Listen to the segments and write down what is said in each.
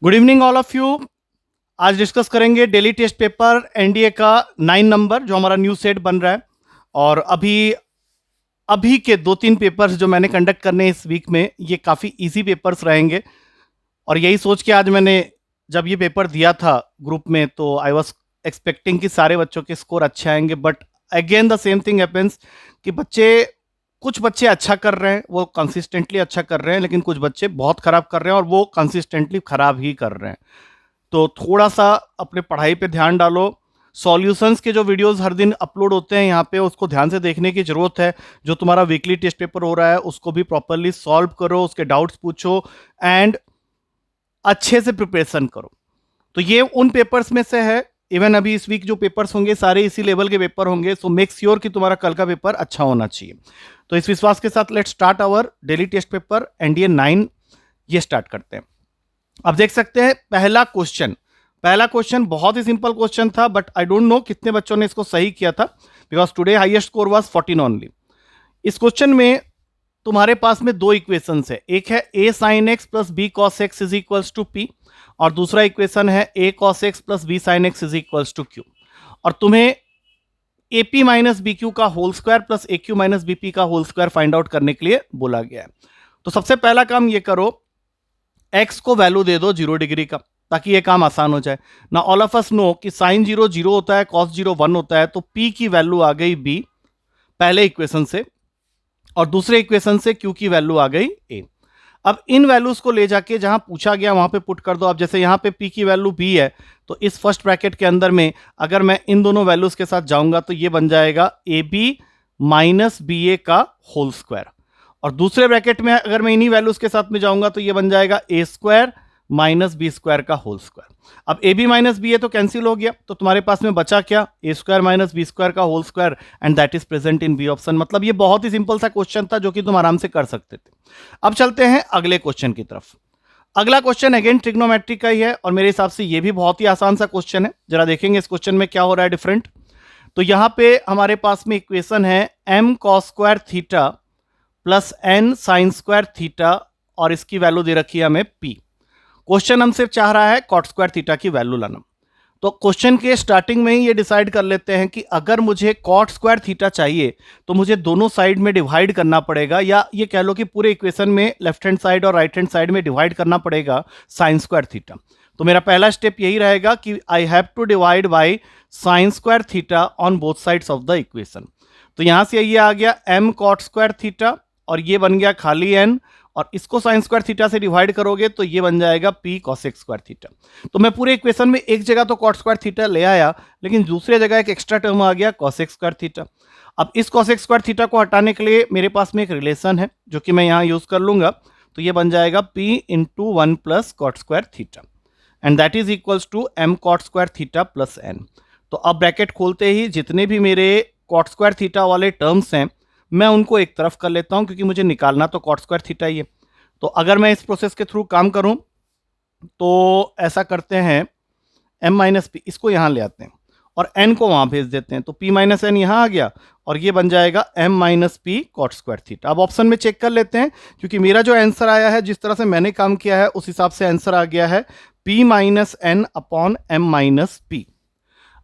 Good evening all of you. आज discuss करेंगे daily test paper NDA का 9 number जो हमारा न्यू सेट बन रहा है। और अभी अभी के 2-3 पेपर्स जो मैंने कंडक्ट करने हैं इस वीक में, ये काफ़ी इजी पेपर्स रहेंगे। और यही सोच के आज मैंने जब ये पेपर दिया था ग्रुप में, तो आई वॉज एक्सपेक्टिंग कि सारे बच्चों के स्कोर अच्छे आएंगे। But again the same thing happens कि कुछ बच्चे अच्छा कर रहे हैं, वो कंसिस्टेंटली अच्छा कर रहे हैं, लेकिन कुछ बच्चे बहुत खराब कर रहे हैं और वो कंसिस्टेंटली खराब ही कर रहे हैं। तो थोड़ा सा अपने पढ़ाई पे ध्यान डालो। सॉल्यूशंस के जो वीडियोस हर दिन अपलोड होते हैं यहाँ पे, उसको ध्यान से देखने की जरूरत है। जो तुम्हारा वीकली टेस्ट पेपर हो रहा है उसको भी प्रॉपरली सॉल्व करो, उसके डाउट्स पूछो एंड अच्छे से प्रिपरेशन करो। तो ये उन पेपर्स में से है। इवन अभी इस वीक जो पेपर्स होंगे सारे इसी लेवल के पेपर होंगे। सो मेक श्योर कि तुम्हारा कल का पेपर अच्छा होना चाहिए। तो इस विश्वास के साथ let's start our daily test paper NDA 9। ये स्टार्ट करते हैं। अब देख सकते हैं पहला क्वेश्चन बहुत ही सिंपल क्वेश्चन था, बट आई डोंट नो कितने बच्चों ने इसको सही किया था, because today highest score was 14 only. इस क्वेश्चन में तुम्हारे पास में दो इक्वेशंस है। एक है a sin x plus b cos x is equals to p, और दूसरा इक्वेशन है a cos x plus b sin x is equals to q। और तुम्हें ap माइनस बी क्यू का whole square plus A Q minus B P का whole square find out करने के लिए बोला गया है। तो सबसे पहला काम ये करो, x को वैल्यू दे दो 0 डिग्री का, ताकि ये काम आसान हो जाए ना। ऑल ऑफ अस नो कि साइन 0 0 होता है, कॉस 0 1 होता है। तो p की वैल्यू आ गई b पहले इक्वेशन से, और दूसरे इक्वेशन से q की वैल्यू आ गई a। अब इन वैल्यूज को ले जाके जहां पूछा गया वहां पे पुट कर दो। अब जैसे यहां पे p की वैल्यू b है, तो इस फर्स्ट ब्रैकेट के अंदर में अगर मैं इन दोनों वैल्यूज के साथ जाऊंगा तो ये बन जाएगा ab माइनस बी ए का होल स्क्वायर। और दूसरे ब्रैकेट में अगर मैं इन्हीं वैल्यूज के साथ में जाऊंगा तो ये बन जाएगा ए स्क्वायर माइनस बी स्क्वायर का होल स्क्वायर। अब ए बी माइनस बी ए तो कैंसिल हो गया, तो तुम्हारे पास में बचा क्या, A square minus B square का whole square, and that is present in B option. मतलब ये बहुत ही सिंपल सा क्वेश्चन था जो कि तुम आराम से कर सकते थे। अब चलते हैं अगले क्वेश्चन की तरफ। अगला क्वेश्चन अगेन ट्रिग्नोमेट्री का ही है, और मेरे हिसाब से ये भी बहुत ही आसान सा क्वेश्चन है। जरा देखेंगे इस क्वेश्चन में क्या हो रहा है डिफरेंट। तो यहां पे हमारे पास में इक्वेशन है m cos square theta plus n sign square theta, और इसकी वैल्यू दे रखी है हमें p। क्वेश्चन हमसे चाह रहा है कॉट स्क्वायर थीटा की वैल्यू लाना। तो क्वेश्चन के स्टार्टिंग में ही ये डिसाइड कर लेते हैं कि अगर मुझे कॉट स्क्वायर थीटा चाहिए तो मुझे दोनों साइड में डिवाइड करना पड़ेगा, या ये कह लो कि पूरे इक्वेशन में लेफ्ट हैंड साइड और राइट हैंड साइड में डिवाइड करना पड़ेगा साइन स्क्वायर थीटा। तो मेरा पहला स्टेप यही रहेगा कि I have to divide by sine square theta on both sides of the equation. तो यहां से ये आ गया m कॉट स्क्वायर थीटा, और ये बन गया खाली n, और इसको साइन स्क्वायर थीटा से डिवाइड करोगे तो ये बन जाएगा p cosec स्क्वायर थीटा। तो मैं पूरे इक्वेशन में एक जगह तो कॉट स्क्वायर थीटा ले आया, लेकिन दूसरी जगह एक एक्स्ट्रा टर्म आ गया cosec स्क्वायर थीटा। अब इस cosec स्क्वायर थीटा को हटाने के लिए मेरे पास में एक रिलेशन है जो कि मैं यहां यूज कर लूंगा। तो ये बन जाएगा p into 1 plus cot square theta, and that is equals to m cot square theta plus n। तो अब ब्रैकेट खोलते ही जितने भी मेरे कॉट स्क्वायर थीटा वाले टर्म्स हैं मैं उनको एक तरफ कर लेता हूं, क्योंकि मुझे निकालना तो कॉट स्क्वायर थीटा ही है। तो अगर मैं इस प्रोसेस के थ्रू काम करूं तो ऐसा करते हैं, m माइनस पी इसको यहां ले आते हैं और n को वहां भेज देते हैं। तो p माइनस एन यहां आ गया, और ये बन जाएगा m minus P cot square theta. अब ऑप्शन में चेक कर लेते हैं, क्योंकि मेरा जो आंसर आया है जिस तरह से मैंने काम किया है उस हिसाब से आंसर आ गया है p minus N upon m minus P.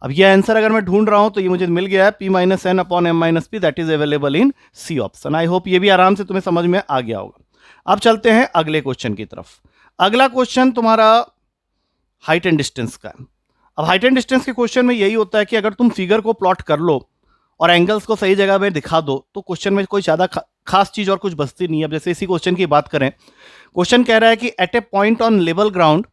अब ये आंसर अगर मैं ढूंढ रहा हूं तो ये मुझे मिल गया है p minus N upon m minus P, that is available in C option. I hope ये भी आराम से तुम्हें समझ में आ गया होगा। अब चलते हैं अगले क्वेश्चन की तरफ। अगला क्वेश्चन तुम्हारा हाइट एंड डिस्टेंस का है। अब हाइट एंड डिस्टेंस के क्वेश्चन में यही होता है कि अगर तुम फिगर को प्लॉट कर लो और एंगल्स को सही जगह में दिखा दो तो क्वेश्चन में कोई ज्यादा खास चीज और कुछ बचती नहीं है। अब जैसे इसी क्वेश्चन की बात करें, क्वेश्चन कह रहा है कि at a point on level ground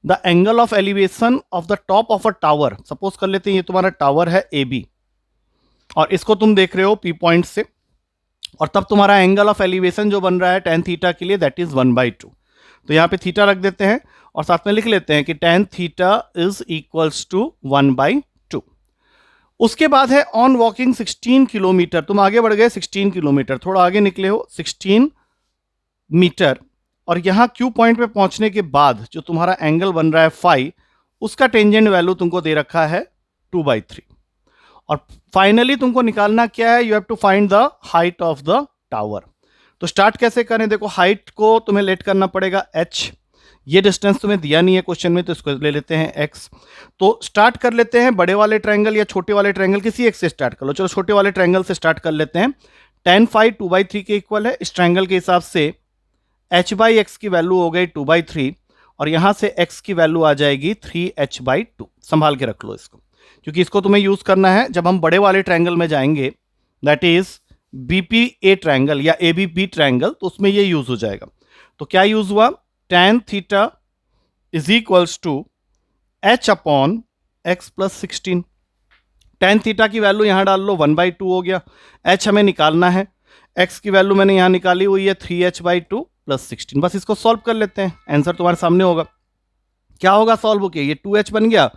the angle of elevation of the top of a tower, suppose कर लेते हैं ये तुम्हारा टावर है ए बी, और इसको तुम देख रहे हो पी पॉइंट से, और तब तुम्हारा एंगल ऑफ एलिवेशन जो बन रहा है tan थीटा के लिए दैट इज 1/2। तो यहां पे थीटा रख देते हैं और साथ में लिख लेते हैं कि tan theta is equals to 1/2। उसके बाद है ऑन वॉकिंग 16 किलोमीटर, तुम आगे बढ़ गए 16 किलोमीटर, थोड़ा आगे निकले हो 16 मीटर, और यहां क्यू पॉइंट पे पहुंचने के बाद जो तुम्हारा एंगल बन रहा है फाई, उसका टेंजेंट वैल्यू तुमको दे रखा है 2/3। और फाइनली तुमको निकालना क्या है, you have to find the height of the tower. तो स्टार्ट कैसे करें, देखो हाइट को तुम्हें लेट करना पड़ेगा h, ये डिस्टेंस तुम्हें दिया नहीं है क्वेश्चन में, तो इसको ले लेते हैं एक्स। तो स्टार्ट कर लेते हैं बड़े वाले ट्रायंगल या छोटे वाले ट्रायंगल, किसी एक से स्टार्ट कर लो। चलो छोटे वाले ट्रायंगल से स्टार्ट कर लेते हैं। tan फाई 2/3 के इक्वल है। इस ट्रायंगल के हिसाब से h/x की वैल्यू हो गई 2/3 और यहां से x की वैल्यू आ जाएगी 3h/2। संभाल के रख लो इसको, क्योंकि इसको तुम्हें यूज करना है जब हम बड़े वाले ट्रायंगल में जाएंगे, दैट इज BPA ट्रायंगल या ABB ट्रायंगल, तो उसमें ये यूज हो जाएगा। तो क्या यूज हुआ, tan theta is equals to h upon x plus 16। tan theta की वैल्यू यहां डाल लो, 1/2 हो गया। h हमें निकालना है, x की वैल्यू मैंने यहां निकाली हुई है 3h/2 प्लस 16। बस इसको सॉल्व कर लेते हैं, आंसर तुम्हारे सामने होगा। क्या होगा सॉल्व होके, ये 2h बन गया,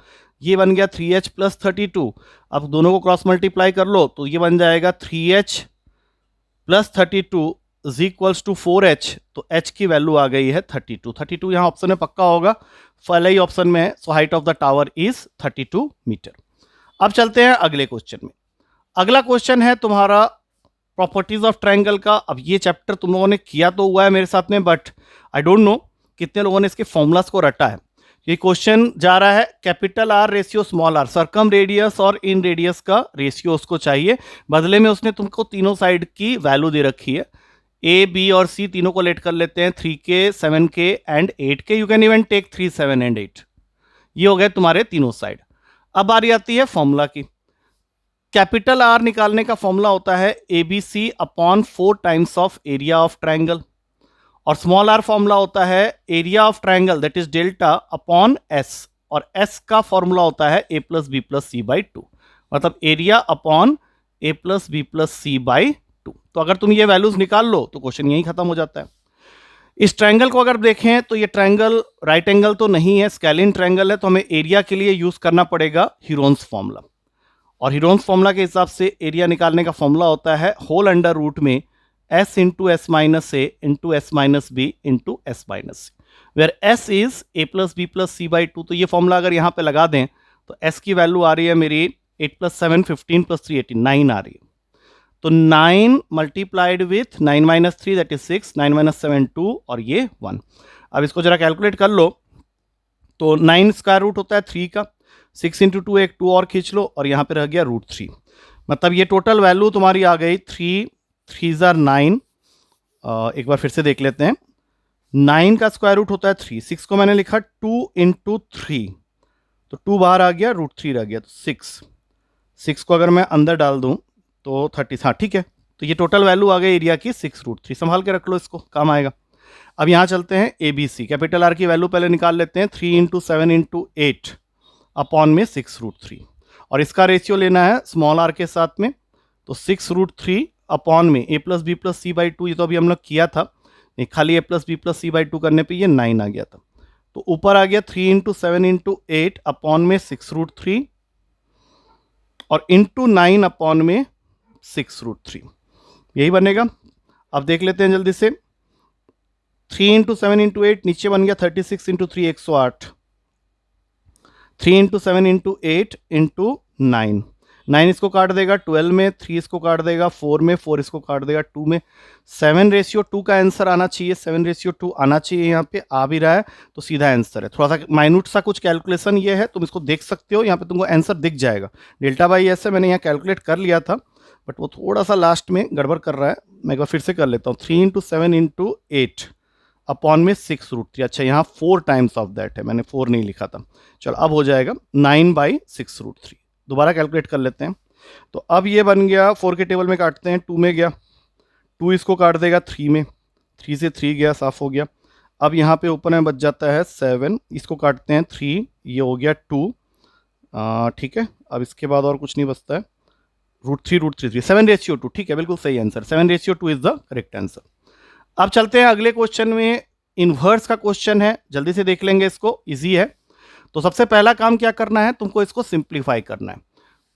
ये बन गया 3h प्लस 32। अब दोनों को क्रॉस मल्टीप्लाई कर लो तो ये बन जाएगा 3h plus 32 is equals to 4h। तो h की वैल्यू आ गई है 32। 32 यहाँ ऑप्शन में पक्का होगा, पहले ही ऑप्शन में है। So height of the tower is 32 metre. अब चलते हैं अगले क्वेश्चन में। अगला क्वेश्चन है तुम्हारा प्रॉपर्टीज ऑफ ट्रायंगल का। अब ये चैप्टर तुम लोगों ने किया तो हुआ है मेरे साथ में, बट आई डोंट नो कितने लोगों ने इसके फॉर्मूलाज को रटा है। ये क्वेश्चन जा रहा है capital R ratio small r, circum radius और इन रेडियस का रेशियो उसको चाहिए। बदले में उसने तुमको तीनों साइड की वैल्यू दे रखी है, A, B और C तीनों को लेट कर लेते हैं, 3K, 7K and 8K। You can even take 3, 7 and 8। ये हो गए तुम्हारे तीनों साइड। अब बारी आती है फॉर्मूला की। कैपिटल R निकालने का फॉर्मूला होता है ABC upon 4 times of area of triangle, और स्मॉल r फॉर्मूला होता है area of triangle that is delta upon s, और s का फॉर्मूला होता है a plus B plus C by 2, मतलब area upon a plus B plus C by 2। तो अगर तुम ये वैल्यूज निकाल लो तो क्वेश्चन यही खत्म हो जाता है। इस ट्रायंगल को अगर देखें तो ये ट्रायंगल राइट एंगल तो नहीं है, स्केलिन ट्रायंगल है, तो हमें एरिया के लिए यूज करना पड़ेगा हीरोन्स फॉर्मूला। और हीरोन्स फॉर्मूला के हिसाब से एरिया निकालने का फॉर्मूला होता है होल अंडर रूट में s into S minus A into S minus B into S minus C, where s is a plus B plus C by 2। तो ये फॉर्मूला अगर यहाँ पे लगा दें तो s की वैल्यू आ रही है मेरी 8 प्लस 7 15 प्लस 3 18, 9 आ रही है। तो 9 multiplied with 9 minus 3 that is 6, 9 minus 7 2 और ये 1। अब इसको जरा कैलकुलेट कर लो, तो 9 स्क्वायर रूट होता है 3 का, 6 इंटू 2 एक 2 और खींच लो और यहाँ पे रह गया √3। मतलब ये टोटल वैल्यू तुम्हारी आ गई 3 3 जार 9। एक बार फिर से देख लेते हैं। 9 का स्क्वायर रूट होता है 3, 6 को मैंने लिखा 2 इंटू 3, तो 2 बाहर आ गया, √3 रह गया, तो 6 को अगर मैं अंदर डाल दूं तो 30। हाँ ठीक है, तो ये टोटल वैल्यू आ गई एरिया की 6√3। संभाल के रख लो, इसको काम आएगा। अब यहाँ चलते हैं ABC। कैपिटल R की वैल्यू पहले निकाल लेते हैं, 3 इंटू 7 इंटू 8 अपॉन में 6√3, और इसका रेशियो लेना है स्मॉल r के साथ में, तो 6√3 अपॉन में a plus B plus C by 2। ये तो अभी हम लोग किया था, नहीं खाली a plus B plus C by 2 करने पे ये 9 आ गया था। तो ऊपर आ गया 3 इंटू 7 इंटू 8 अपॉन में 6√3 और इंटू 9 अपॉन में 6√3, यही बनेगा। अब देख लेते हैं जल्दी से, 3 इंटू 7 इंटू 8 नीचे बन गया 36 इंटू 3 108, 3 इंटू 7 इंटू 8 इंटू 9, 9 इसको काट देगा 12 में, 3 इसको काट देगा 4 में, 4 इसको काट देगा 2 में। 7:2 का आंसर आना चाहिए, 7:2 आना चाहिए, यहाँ पे आ भी रहा है, तो सीधा आंसर है। थोड़ा सा माइन्यूट सा कुछ कैलकुलेशन ये है, तुम इसको देख सकते हो, यहाँ पे तुमको आंसर दिख जाएगा। डेल्टा बाई एस है, मैंने यहाँ कैलकुलेट कर लिया था, बट वो थोड़ा सा लास्ट में गड़बड़ कर रहा है। मैं एक बार फिर से कर लेता हूँ, 3 इंटू 7 इंटू 8 अपॉन में 6√3। अच्छा यहाँ 4 टाइम्स ऑफ दैट है, मैंने 4 नहीं लिखा था। चलो अब हो जाएगा 9/6√3। दोबारा कैलकुलेट कर लेते हैं, तो अब ये बन गया, 4 के टेबल में काटते हैं, 2 में गया, 2 इसको काट देगा 3 में, 3 से 3 गया, साफ हो गया। अब यहाँ पे ऊपर में बच जाता है 7, इसको काटते हैं 3, ये हो गया 2, ठीक है। अब इसके बाद और कुछ नहीं बचता है, √3 7:2, ठीक है, बिल्कुल सही answer, 7:2 is the correct answer. अब चलते हैं अगले क्वेश्चन में, इनवर्स का क्वेश्चन है, जल्दी से देख लेंगे इसको, इजी है। तो सबसे पहला काम क्या करना है, तुमको इसको सिंप्लीफाई करना है।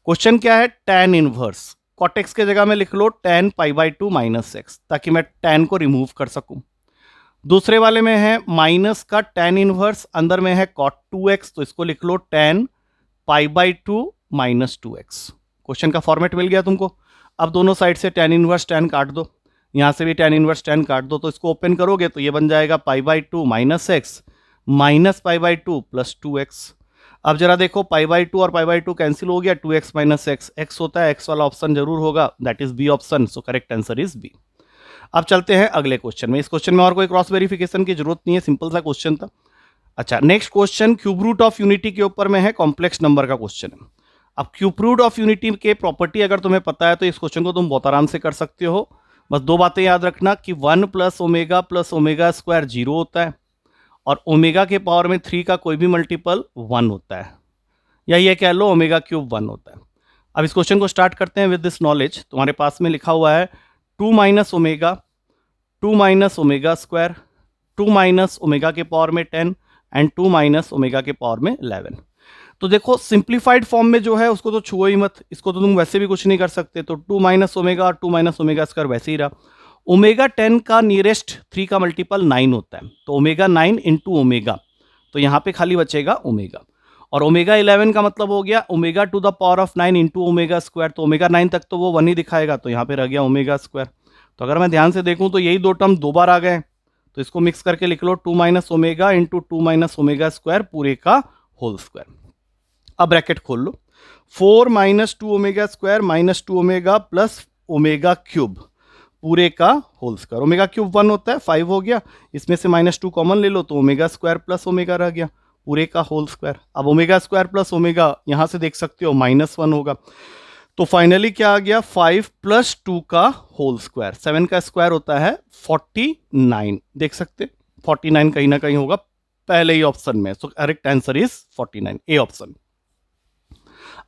क्वेश्चन क्या है, tan इनवर्स, cot x के जगह में लिख लो tan π/2 माइनस x, ताकि मैं tan को रिमूव कर सकूं। दूसरे वाले में है माइनस का tan इनवर्स, अंदर में है cot 2x, तो इसको लिख लो tan π/2 माइनस 2x। क्वेश्चन का फॉर्मेट मिल गया तुमको। अब दोनों साइड से tan इनवर्स tan काट दो, यहाँ से भी tan इनवर्स tan काट दो, तो इसको ओपन करोगे तो ये बन जाएगा π/2 minus x minus pi by two plus 2x। अब जरा देखो, पाई बाई टू और पाई बाई टू कैंसिल हो गया, 2x माइनस एक्स, एक्स होता है, एक्स वाला ऑप्शन जरूर होगा, that is B option, so correct answer is B. अब चलते हैं अगले क्वेश्चन में। इस क्वेश्चन में और कोई क्रॉस वेरिफिकेशन की जरूरत नहीं है, सिंपल सा क्वेश्चन था। अच्छा, next question cube root of unity के ऊपर में है, कॉम्प्लेक्स नंबर का क्वेश्चन है। अब क्यूब रूट ऑफ यूनिटी के प्रॉपर्टी अगर तुम्हें पता है तो इस क्वेश्चन को तुम बहुत आराम से कर सकते हो। बस दो बातें याद रखना कि 1 प्लस ओमेगा स्क्वायर 0 होता है और ओमेगा के पावर में 3 का कोई भी मल्टीपल 1 होता है, या ये कह लो ओमेगा क्यूब 1 होता है। अब इस क्वेश्चन को स्टार्ट करते हैं विद दिस नॉलेज। तुम्हारे पास में लिखा हुआ है 2 minus omega square, 2 minus omega के पावर में 10 एंड 2 माइनस ओमेगा के पावर में 11। तो देखो सिंप्लीफाइड फॉर्म में जो है उसको तो छुओ ही मत, इसको तो तुम वैसे भी कुछ नहीं कर सकते। तो 2 माइनस ओमेगा और 2 माइनस ओमेगा स्क्वायर वैसे ही रहा। ओमेगा 10 का नियरेस्ट 3 का मल्टीपल 9 होता है, तो ओमेगा 9 इंटू ओमेगा, तो यहाँ पे खाली बचेगा ओमेगा। और ओमेगा 11 का मतलब हो गया omega to the power of 9 into omega square, तो ओमेगा 9 तक तो वो 1 ही दिखाएगा, तो यहाँ पे रह गया ओमेगा स्क्वायर। तो अगर मैं ध्यान से देखूँ तो यही दो टर्म दो बार आ गए, तो इसको मिक्स करके लिख लो 2 minus omega into 2 minus omega square पूरे का होल स्क्वायर। अब ब्रैकेट खोल लो, 4 minus 2 omega square minus 2 omega plus omega cube पूरे का होल स्क्वायर। ओमेगा क्यूब 1 होता है, 5 हो गया, इसमें से -2 कॉमन ले लो तो ओमेगा स्क्वायर प्लस ओमेगा रह गया पूरे का होल स्क्वायर। अब ओमेगा स्क्वायर प्लस ओमेगा यहां से देख सकते हो -1 होगा, तो फाइनली क्या आ गया 5 प्लस 2 का होल स्क्वायर। 7 का स्क्वायर होता है 49, देख सकते 49 कहीं ना कहीं होगा पहले ही ऑप्शन में, सो correct answer is 49, A option.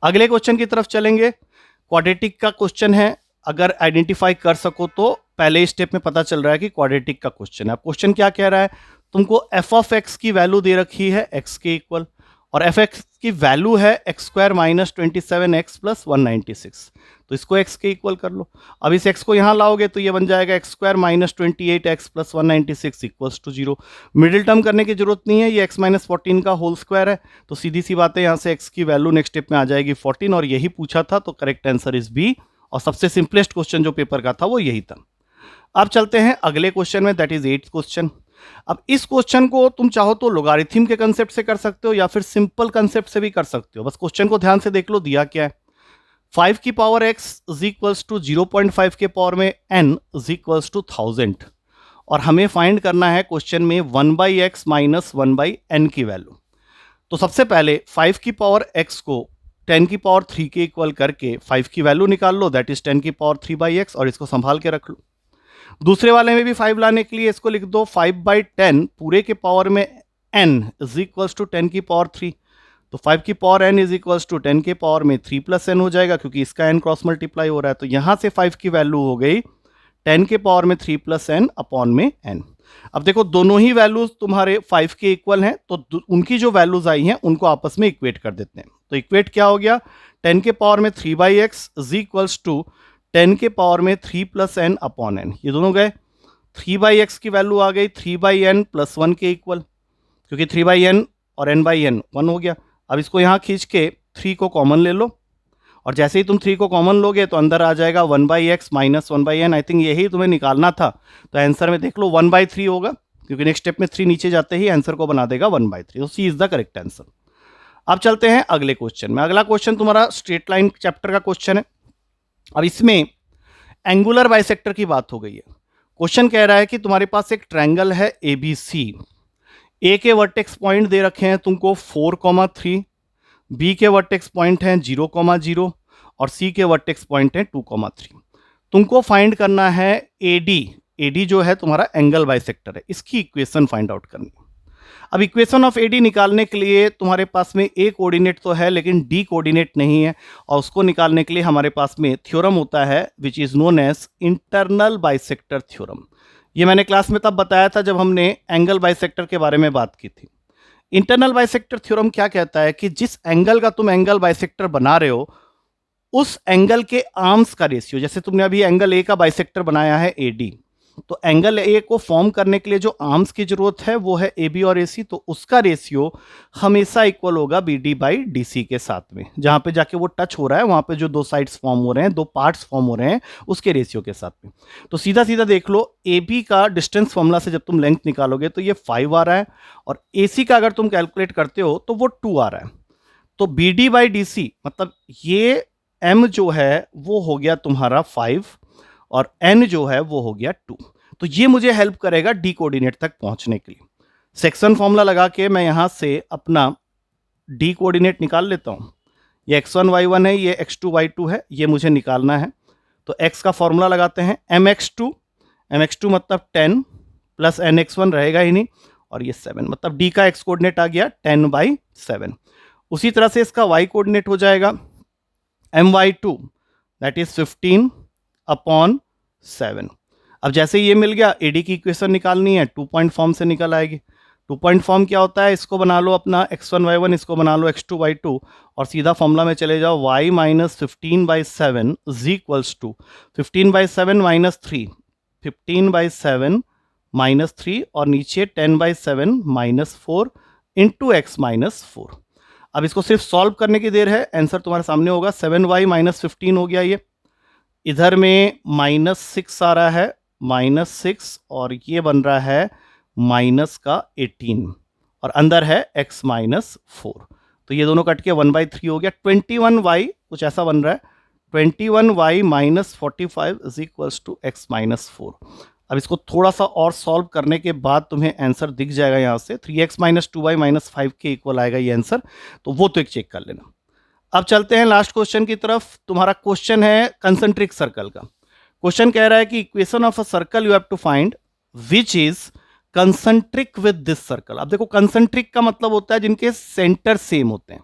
अगले क्वेश्चन की तरफ चलेंगे। क्वाड्रेटिक का क्वेश्चन है, अगर आइडेंटिफाई कर सको तो पहले स्टेप में पता चल रहा है कि क्वाड्रेटिक का क्वेश्चन है। अब क्वेश्चन क्या कह रहा है, तुमको एफ ऑफ एक्स की वैल्यू दे रखी है एक्स के इक्वल, और एफ एक्स की वैल्यू है X square minus 27x plus 196, तो इसको एक्स के इक्वल कर लो। अब इस एक्स को यहां लाओगे तो ये बन जाएगा X square minus 28x plus 196 equals to 0। Middle term करने की जरूरत नहीं है, ये x माइनस 14 का होल स्क्वायर है, तो सीधी सी बात है यहाँ से x की वैल्यू नेक्स्ट स्टेप में आ जाएगी 14, और यही पूछा था, तो करेक्ट आंसर इज बी, और सबसे सिंपलेस्ट क्वेश्चन जो पेपर का था वो यही था। अब चलते हैं अगले क्वेश्चन में, दैट इज 8th क्वेश्चन। अब इस क्वेश्चन को तुम चाहो तो लोगारिथम के कंसेप्ट से कर सकते हो या फिर सिंपल कंसेप्ट से भी कर सकते हो। बस क्वेश्चन को ध्यान से देख लो, दिया क्या है, 5 की power x is equals to 0.5 के पावर में n इज इक्वल्स टू 1000, और हमें फाइंड करना है क्वेश्चन में 1/x माइनस 1/n की वैल्यू। तो सबसे पहले 5 की पावर x को 10 की पावर 3 के इक्वल करके 5 की वैल्यू निकाल लो, दैट इज 10 की पावर 3/x, और इसको संभाल के रख लो। दूसरे वाले में भी 5 लाने के लिए इसको लिख दो 5/10 पूरे के पावर में n इज इक्वल्स टू 10 की पावर 3, तो 5 की power n is equals to 10 के पावर में 3 प्लस n हो जाएगा, क्योंकि इसका n क्रॉस मल्टीप्लाई हो रहा है, तो यहां से 5 की वैल्यू हो गई 10 के पावर में 3 प्लस n अपॉन में n। अब देखो दोनों ही वैल्यूज तुम्हारे 5 के इक्वल हैं, तो उनकी जो वैल्यूज आई हैं उनको आपस में इक्वेट कर देते हैं। तो इक्वेट क्या हो गया, 10 के पावर में 3/x इज इक्वल्स टू 10 के पावर में 3 प्लस n अपॉन n, ये दोनों गए, 3/x की वैल्यू आ गई 3/n प्लस 1 के इक्वल, क्योंकि 3/n और n/n 1 हो गया। अब इसको यहाँ खींच के 3 को कॉमन ले लो, और जैसे ही तुम 3 को कॉमन लोगे तो अंदर आ जाएगा 1/x minus 1/n, I think यही तुम्हें निकालना था, तो आंसर में देख लो 1/3 होगा, क्योंकि नेक्स्ट स्टेप में 3 नीचे जाते ही आंसर को बना देगा 1/3, तो सी इज द करेक्ट आंसर। अब चलते हैं अगले क्वेश्चन में। अगला क्वेश्चन तुम्हारा स्ट्रेट लाइन चैप्टर का क्वेश्चन है। अब इसमें एंगुलर बाइसेक्टर की बात हो गई है। क्वेश्चन कह रहा है कि तुम्हारे पास एक ट्रायंगल है ABC, ए के वर्टेक्स पॉइंट दे रखे हैं तुमको 4,3, बी के वर्टेक्स पॉइंट हैं 0,0 और सी के वर्टेक्स पॉइंट हैं 2,3। तुमको फाइंड करना है AD जो है तुम्हारा एंगल बाइसेक्टर है, इसकी इक्वेशन फाइंड आउट करनी है। अब इक्वेशन ऑफ AD निकालने के लिए तुम्हारे पास में A कोऑर्डिनेट तो है लेकिन D कोऑर्डिनेट नहीं है, और उसको निकालने के लिए हमारे पास में थ्योरम होता है which is known as internal bisector theorem. ये मैंने क्लास में तब बताया था जब हमने एंगल बाइसेक्टर के बारे में बात की थी। इंटरनल बाइसेक्टर थ्योरम क्या कहता है कि जिस एंगल का तुम एंगल बाइसेक्टर बना रहे हो उस एंगल के आर्म्स का रेशियो, जैसे तुमने अभी एंगल A का बाइसेक्टर बनाया है AD, तो एंगल ए को फॉर्म करने के लिए जो आर्म्स की जरूरत है वो है ए बी और ए सी, तो उसका रेशियो हमेशा इक्वल होगा B D by D C के साथ में। जहां पे जाके वो टच हो रहा है वहां पे जो दो साइड्स फॉर्म हो रहे हैं, दो पार्ट्स फॉर्म हो रहे हैं, उसके रेशियो के साथ में। तो सीधा सीधा देख लो, ए बी का डिस्टेंस फॉर्मूला से जब तुम लेंथ निकालोगे तो ये 5 आ रहा है, और ए सी का अगर तुम कैलकुलेट करते हो तो वो 2 आ रहा है। तो B D by D C मतलब ये m जो है वो हो गया तुम्हारा 5 और n जो है वो हो गया 2। तो ये मुझे हेल्प करेगा डी कोऑर्डिनेट तक पहुंचने के लिए। सेक्शन फॉर्मूला लगा के मैं यहां से अपना डी कोऑर्डिनेट निकाल लेता हूं। ये x1 y1 है, ये x2 y2 है, ये मुझे निकालना है। तो x का फॉर्मूला लगाते हैं mx2 मतलब 10 प्लस nx1 रहेगा ही नहीं, और ये 7 मतलब d का x कोऑर्डिनेट आ गया 10/7। उसी तरह से इसका y कोऑर्डिनेट हो जाएगा my2 दैट इज 15/7। अब जैसे ये मिल गया, एडी की इक्वेशन निकालनी है, 2 पॉइंट फॉर्म से निकल आएगी। 2 पॉइंट फॉर्म क्या होता है, इसको बना लो अपना x1 y1, इसको बना लो x2 y2, और सीधा फॉर्मूला में चले जाओ, y minus 15/7 is equals to 15/7 minus 3, 15/7 minus 3, और नीचे 10/7 माइनस 4 इंटू एक्स माइनस 4। अब इसको सिर्फ सॉल्व करने की देर है, आंसर तुम्हारे सामने होगा। 7y माइनस 15 हो गया, ये इधर में -6 आ रहा है, -6, और ये बन रहा है माइनस का 18, और अंदर है x माइनस 4। तो ये दोनों कट के 1/3 हो गया। 21y कुछ ऐसा बन रहा है, 21y minus 45 is equals to x minus 4। अब इसको थोड़ा सा और सॉल्व करने के बाद तुम्हें आंसर दिख जाएगा यहाँ से, 3x माइनस 2y माइनस 5 के इक्वल आएगा ये आंसर। तो वो तो एक चेक कर लेना। अब चलते हैं लास्ट क्वेश्चन की तरफ। तुम्हारा क्वेश्चन है कंसेंट्रिक सर्कल का। क्वेश्चन कह रहा है कि equation of a circle you have to find which is concentric with this circle. अब देखो, कंसेंट्रिक का मतलब होता है जिनके सेंटर सेम होते हैं।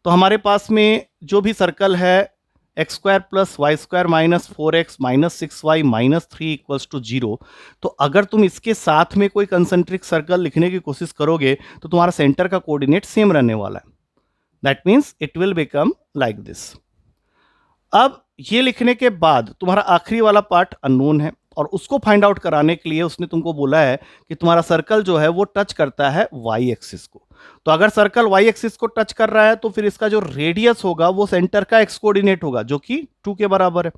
तो हमारे पास में जो भी सर्कल है x² plus y² minus 4x minus 6y minus 3 equals to 0, तो अगर तुम इसके साथ में कोई कंसेंट्रिक सर्कल लिखने की कोशिश करोगे तो तुम्हारा सेंटर का कोऑर्डिनेट सेम रहने वाला है। That means it will become like this. अब ये लिखने के बाद तुम्हारा आखिरी वाला पार्ट अननोन है, और उसको फाइंड आउट कराने के लिए उसने तुमको बोला है कि तुम्हारा सर्कल जो है वो टच करता है वाई एक्सिस को। तो अगर सर्कल वाई एक्सिस को टच कर रहा है तो फिर इसका जो रेडियस होगा वो सेंटर का एक्स कोऑर्डिनेट होगा, जो कि 2 के बराबर है।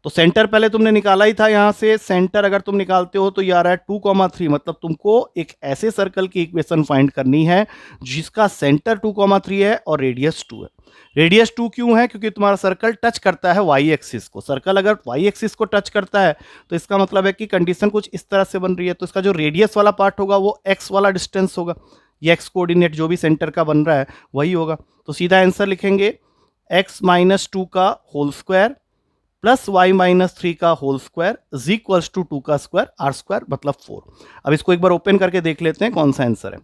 तो सेंटर पहले तुमने निकाला ही था, यहां से सेंटर अगर तुम निकालते हो तो ये आ रहा है 2,3। मतलब तुमको एक ऐसे सर्कल की इक्वेशन फाइंड करनी है जिसका सेंटर 2,3 है और रेडियस 2 है। रेडियस 2 क्यों है? क्योंकि तुम्हारा सर्कल टच करता है वाई एक्सिस को। सर्कल अगर वाई एक्सिस को टच करता है तो इसका मतलब है कि कंडीशन कुछ इस तरह से बन रही है। तो इसका जो रेडियस वाला पार्ट होगा वो एक्स वाला डिस्टेंस होगा, ये एक्स कोऑर्डिनेट जो भी सेंटर का बन रहा है वही होगा। तो सीधा आंसर लिखेंगे x माइनस 2 का whole square plus y minus 3 का whole square is equals to 2 का स्क्वायर r स्क्वायर मतलब 4। अब इसको एक बार ओपन करके देख लेते हैं कौन सा आंसर है।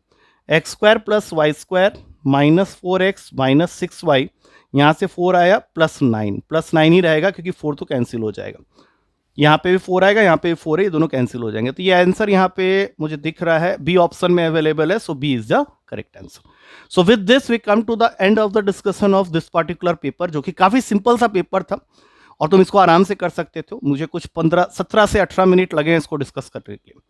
X square plus Y square minus 4x minus 6y, यहाँ से 4 आया प्लस 9 ही रहेगा क्योंकि 4 तो कैंसिल हो जाएगा। यहाँ पे भी 4 आएगा, यहाँ पे भी 4 है, ये दोनों कैंसिल हो जाएंगे। तो ये आंसर यहाँ पे मुझे दिख रहा है बी ऑप्शन में अवेलेबल है, so B is the correct answer. So with this we come to the end of the discussion of this particular paper, जो कि काफी सिंपल सा पेपर था और तुम इसको आराम से कर सकते थे। मुझे कुछ 17 से 18 मिनट लगे इसको डिस्कस करने के लिए।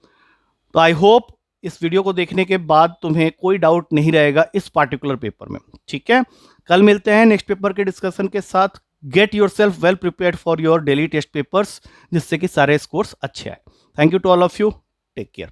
तो आई होप इस वीडियो को देखने के बाद तुम्हें कोई डाउट नहीं रहेगा इस पार्टिकुलर पेपर में। ठीक है, कल मिलते हैं नेक्स्ट पेपर के डिस्कशन के साथ। Get yourself well prepared for your daily test papers, जिससे कि सारे स्कोर्स अच्छे आए। Thank you to all of you, take care.